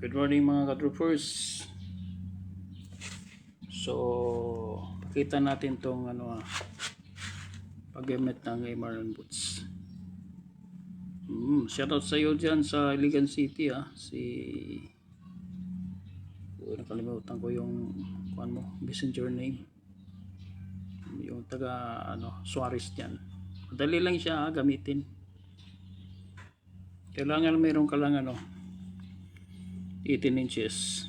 Good morning mga ka-troopers. So, pakita natin tong paggamit ng MRN boots. Shoutout sa iyo dyan sa Iligan City nakalimutan ko yung messenger name. Yung taga Suarez dyan. Madali lang siya gamitin. Kailangan meron ka lang 18 inches.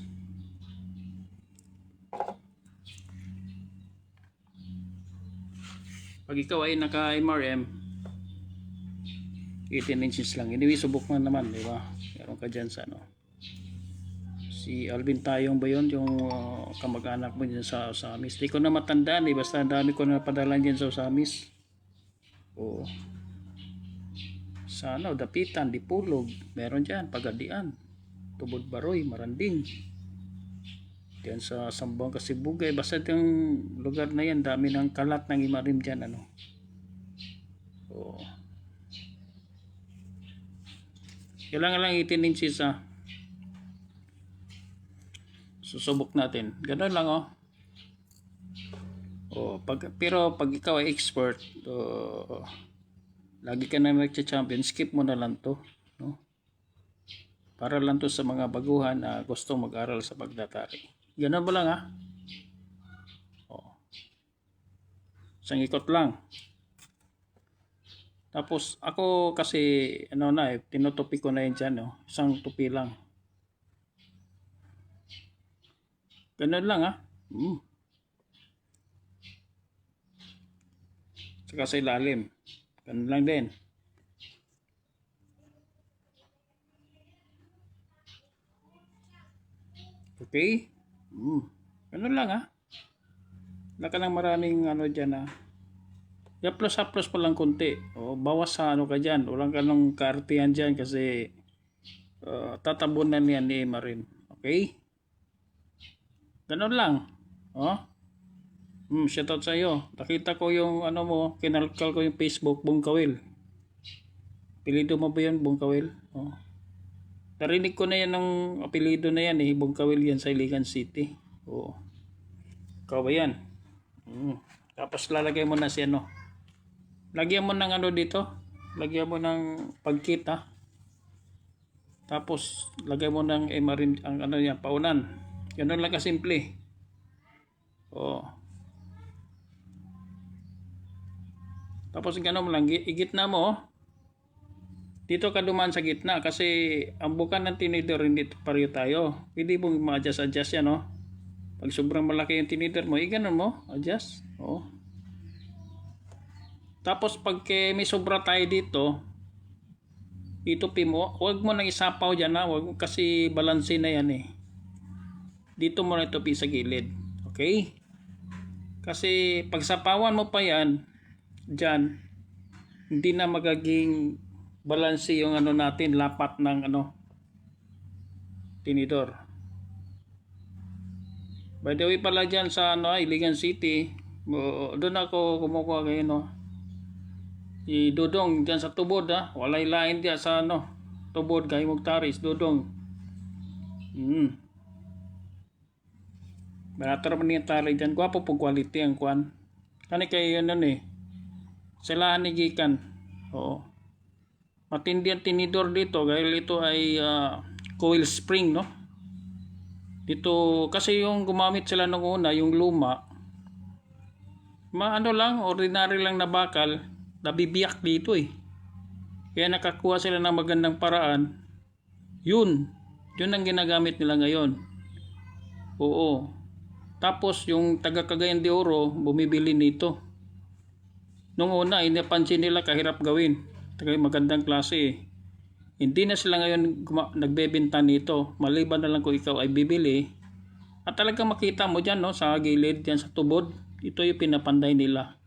Pag ikaw ay naka MRM 18 inches lang. Anyway, subok mo naman, di ba? Meron ka dyan sa si Alvin Tayong ba yun? Yung kamag-anak mo dyan sa Osamis. Di ko na matandaan basta dami ko na padalan dyan sa Osamis. O sa Dapitan, Dipulog, meron dyan, Pagadian, Tubod Baroy, Maranding, diyan sa Sambuang Kasibugay, basta yung lugar na yan, dami ng kalat ng imarim dyan kailangan lang 18 inches susubok natin, ganoon lang pero pag ikaw ay expert lagi ka na nagcha-champion, skip mo na lang to, no? Para lang to sa mga baguhan na gustong mag-aral sa pagdatari. Ganun ba lang isang ikot lang. Tapos ako kasi tinutupi ko na yun dyan, isang tupi lang. Ganun lang Saka sa ilalim. Ganun lang din. Okay? Ganun lang wala ka lang maraming dyan plus pa lang konti. Bawas sa ka dyan. Walang ka nung kaartihan dyan kasi tatabunan yan ni Marin. Okay? Ganun lang. Shoutout sa iyo. Nakita ko yung kinalkal ko yung Facebook, Bungkawil. Apelido mo ba yun, Bungkawil? Narinig ko na yan ng apelido na yan Bungkawil yan sa Iligan City. Ikaw ba yan? Tapos lalagay mo na si lagyan mo ng dito. Lagyan mo ng pagkita. Tapos lagay mo ng emarim ang yan, paunan. Ganun lang kasimple. Tapos ganun lang, igitna mo dito ka dumaan sa gitna kasi ang bukan ng tinidor hindi pareho tayo. Pwede mong ma-adjust yan Pag sobrang malaki yung tinidor mo, ganun mo, adjust. Tapos pag may sobra tayo dito, itupi mo, huwag mo nang isapaw dyan huwag kasi balanse na yan Dito mo na itupi sa gilid. Okay? Kasi pag sapawan mo pa yan, dyan, hindi na magaging balanse yung natin, lapat ng tinidor. By the way pala dyan sa Iligan City, doon ako kumukuha ngayon Dudong dyan sa tubod walay lain dyan sa tubod kay Mugtaris, Dudong. Baratar man yung tali dyan, gwapo po quality ang kwan. Kani kayo sila ni gikan. Matindi ang tinidor dito dahil ito ay coil spring dito kasi yung gumamit sila nung una yung luma lang ordinary lang na bakal nabibiyak dito kaya nakakuha sila ng magandang paraan yun ang ginagamit nila ngayon. Tapos yung taga Cagayan de Oro bumibili nito nung una napansin nila kahirap gawin magandang klase hindi na sila ngayon nagbebenta nito maliban na lang kung ikaw ay bibili at talagang makita mo dyan sa gilid dyan sa tubod ito yung pinapanday nila.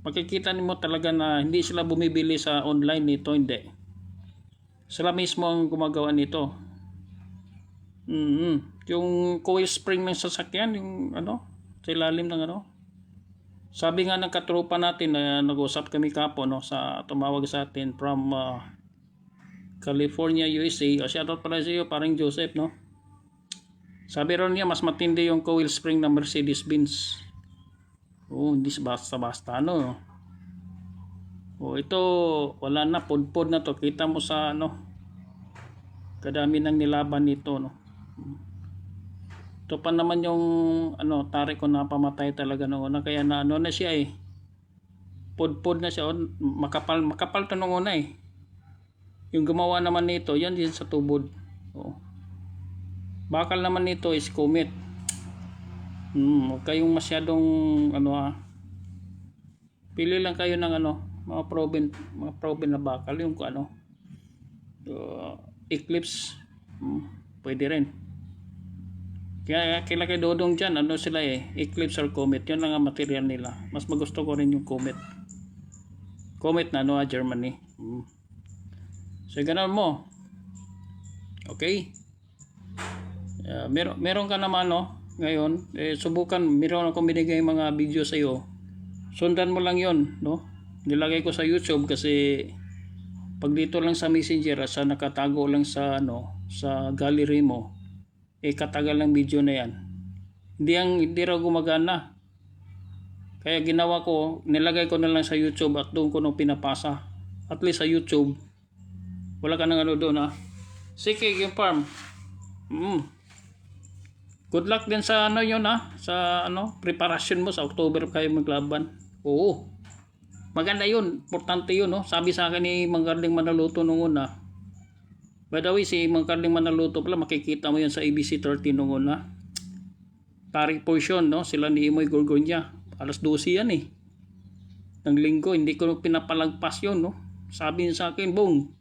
Makikita mo talaga na hindi sila bumibili sa online nito, hindi sila mismo ang gumagawa nito. Yung coil spring ng sasakyan yung sa ilalim ng sabi nga ng katropa natin na nag-usap kami kapo sa tumawag sa atin from California, USA. O, shoutout pala sa iyo, paring Joseph, no? Sabi ron niya, mas matindi yung coil spring ng Mercedes-Benz. Oh, hindi basta-basta, no? Oh, ito, wala na, pudpud na to. Kita mo sa, ano, kadami ng nilaban nito, no? Ito pa naman yung, ano, tarik ko na pamatay talaga noon. Kaya na, ano na siya eh. Pudpud na siya. Makapal to nung una eh. Yung gumawa naman nito, yan din sa tubod. Oh. Bakal naman nito is Comet. Huwag kayong masyadong ano pili lang kayo ng ano, mga proven na bakal, yung ano, Eclipse, pwede rin. Kaya kila kay Dodong dyan, ano sila eh, Eclipse or Comet, yun lang ang material nila. Mas magusto ko rin yung Comet na ano, Germany. So ganun mo. Okay. Meron ka naman no, ngayon subukan, meron akong binigay mga video sa iyo. Sundan mo lang 'yon, no? Nilagay ko sa YouTube kasi pag dito lang sa Messenger sa nakatago lang sa ano, sa gallery mo, katagal lang video na 'yan. Hindi raw gumagana. Kaya ginawa ko, nilagay ko na lang sa YouTube at doon ko nung pinapasa. At least sa YouTube wala ka nang ano doon ha. Sige, yung farm. Good luck din sa ano yun ha, sa ano, preparasyon mo sa October kayo maglaban. Oo. Maganda yun, importante yun no. Sabi sa akin ni Mang Carling Manaluto nung una. By the way, si Mang Carling Manaluto pala makikita mo yun sa ABC 13 nung una. Tarik portion no, sila ni Imoy Gorgonya. Alas 12 yan eh. Ng linggo, hindi ko pinapalagpas yun no. Sabi niya sa akin, Bong,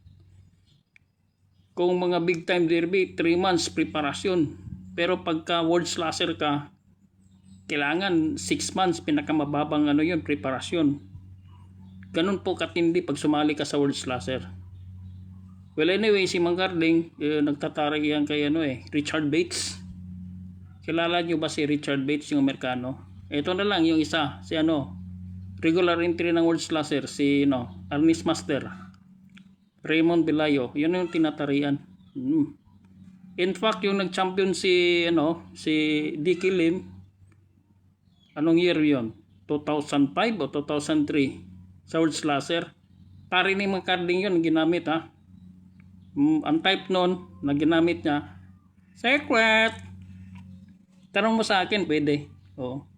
kung mga big time derby, 3 months preparasyon. Pero pagka world slasher ka, kailangan 6 months pinakamababang ano yun, preparasyon. Ganun po katindi pag sumali ka sa world slasher. Well anyway, si Mang Carling, nagtatarig yan kay ano Richard Bates. Kilala nyo ba si Richard Bates, yung Amerikano? Ito na lang yung isa, si ano, regular entry ng world slasher, si Ernest Master, Raymond Belayo, yun yung tinatarian. In fact, yung nag-champion si Dicky Lim, anong year yun? 2005 o 2003 sa world slasher. Tari ni Mang Carling yun ginamit ha. Ang type nun na ginamit niya, secret. Tanong mo sa akin, pwede. Oo.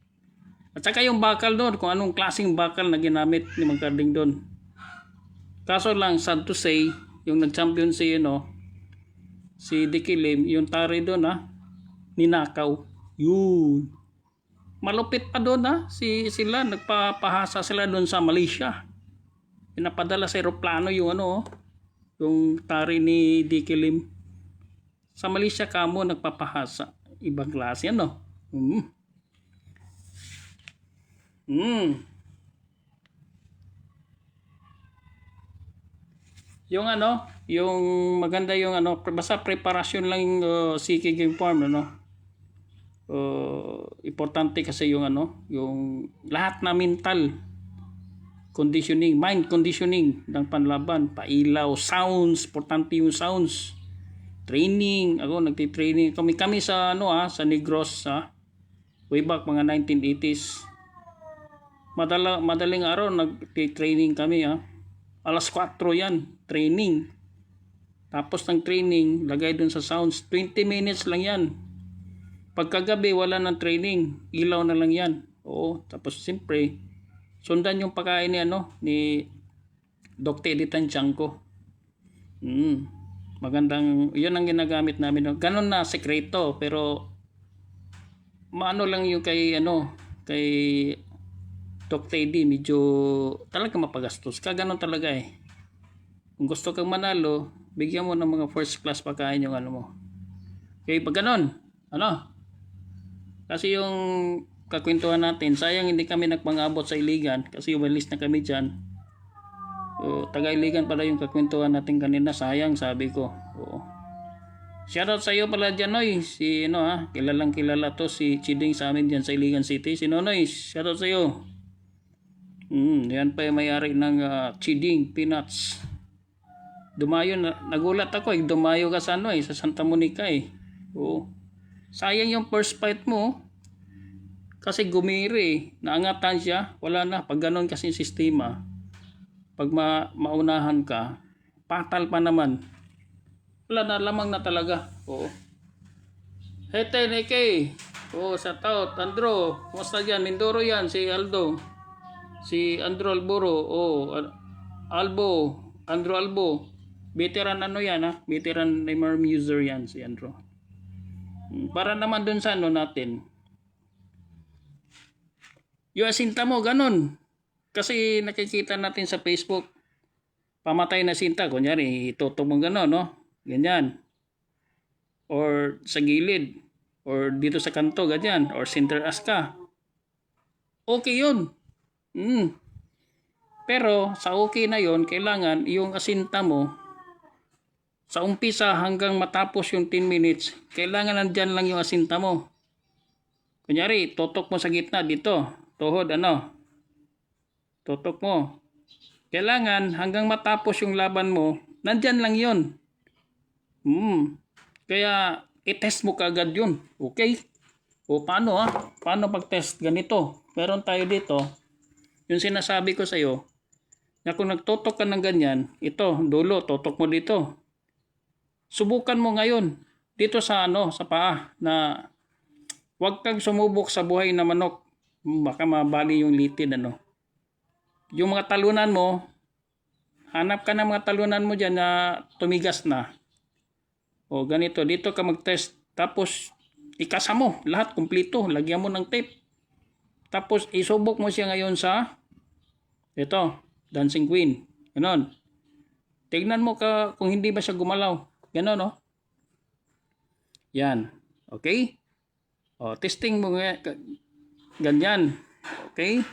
At saka yung bakal doon, kung anong klaseng bakal na ginamit ni Mang Carling doon. Kaso lang, sad to say, yung nag-champion si Dicky Lim, yung tari doon ninakaw. Yun. Malupit pa doon sila, nagpapahasa sila doon sa Malaysia. Pinapadala sa eroplano yung yung tari ni Dicky Lim. Sa Malaysia kamo nagpapahasa. Ibang klase yan Yung maganda yung basta preparasyon lang yung CK Game Farm importante kasi yung yung lahat na mental conditioning, mind conditioning ng panlaban, pailaw, sounds, importante yung sounds. Training, ako nagti-training kami sa sa Negros way back mga 1980s. Madaling araw nagti-training kami Alas 4 yan, training. Tapos ng training, lagay dun sa sounds. 20 minutes lang yan. Pagkagabi, wala ng training. Ilaw na lang yan. Oo, tapos siyempre, sundan yung pagkain ni Dr. Editan Chanko. Magandang, yun ang ginagamit namin. Ganon na, sekreto. Pero, maano lang yung kay Dr. Eddie, medyo talaga mapagastos. Kaganon talaga Kung gusto kang manalo, bigyan mo ng mga first class pagkain yung mo. Okay, pag ganon, kasi yung kakwentuhan natin, sayang hindi kami nagpang-abot sa Iligan kasi umalis na kami dyan. Taga Iligan pala yung kakwentuhan natin kanina, sayang sabi ko. Shoutout sa iyo pala dyan, Noy. Si kilalang kilala to, si Chiding sa amin dyan sa Iligan City. Si Nonoy, shoutout sa iyo. Yan pa yung may-ari ng Chiding Peanuts. Dumayo na, nagulat ako eh. Dumayo ka sa ano eh, sa Santa Monica eh. Oo. Sayang yung first fight mo. Kasi gumiri eh. Naangatan siya. Wala na. Pag ganun kasi yung sistema. Pag maunahan ka, patal pa naman. Wala na, lamang na talaga. Oo. Hey, Nike. Oo, sa taot. Andro. Kumusta dyan? Mindoro yan. Si Aldo. Si Andro Alboro. Oo. Albo. Andro Albo. Veteran ano yan ha? Veteran Neymar user yan si Andro. Para naman dun sa ano natin. Yung asinta mo, ganun. Kasi nakikita natin sa Facebook. Pamatay na sinta. Kunyari, itutok mo ganun, no? Ganyan. Or sa gilid. Or dito sa kanto, ganyan. Or center as ka. Okay yun. Pero sa okay na yon, kailangan yung asinta mo sa umpisa hanggang matapos yung 10 minutes, kailangan nandyan lang yung asinta mo. Kunyari, tutok mo sa gitna dito. Tuhod, ano? Tutok mo. Kailangan hanggang matapos yung laban mo, nandyan lang yun. Kaya, i-test mo kagad yun. Okay? O paano ha? Paano pag-test? Ganito. Meron tayo dito. Yung sinasabi ko sa'yo, na kung nagtutok ka ng ganyan, ito, dulo, tutok mo dito. Subukan mo ngayon dito sa ano, sa paa na huwag kang sumubok sa buhay na manok. Baka mabali yung litid ano. Yung mga talunan mo, hanap ka ng mga talunan mo diyan na tumigas na. O ganito, dito ka mag-test. Tapos ikasa mo lahat kumpleto, lagyan mo ng tape. Tapos isubok mo siya ngayon sa ito, Dancing Queen. Ganon. Tignan mo ka kung hindi ba siya gumalaw. Ganon, no? Yan. Okay? O, testing mo nga. Ganyan. Okay?